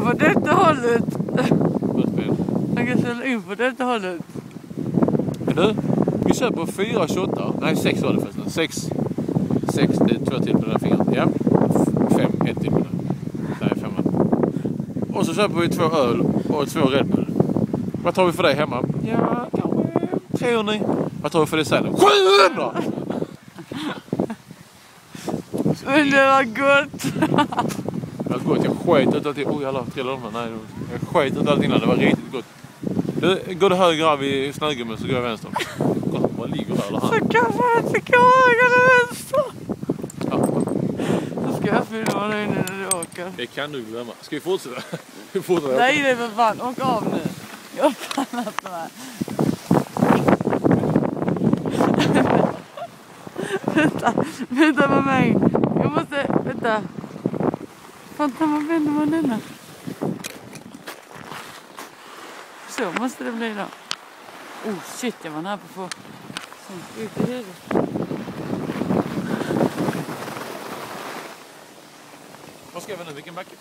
på detta hållet. Jag kan ställa in på detta hållet. Nu, vi kör på 4,28. Nej, 6 var det förresten. 6, det är 2 till på den här fingret. Ja. 5, 1 till på den. Nej, 5. Och så köper vi 2 öl och 2 Red Bull. Vad tar vi för dig hemma? Ja, kanske 300. Vad tar vi för dig sen? 700! Men det var gott. Det var gott, jag sket ut allting. Oj, alla trillade om. Nej, jag sket ut allting innan. Det var riktigt gott. Går det höger här vid snögummen så går jag vänster. Kolla, vad ligger där eller här? Så kan man inte gå höger eller vänster. Ja. Så ska jag filma dig när du åker. Det kan du glömma. Ska vi fortsätta? Nej, det är för fan. Åk av nu. Jag pallar inte med. Vänta med mig. Jag måste, vänta. Vänta, vad vänder man denna? Så måste det bli då. Oh shit, jag var nära på att få sånt ut i huvudet. Vad ska jag vända? Vilken backe?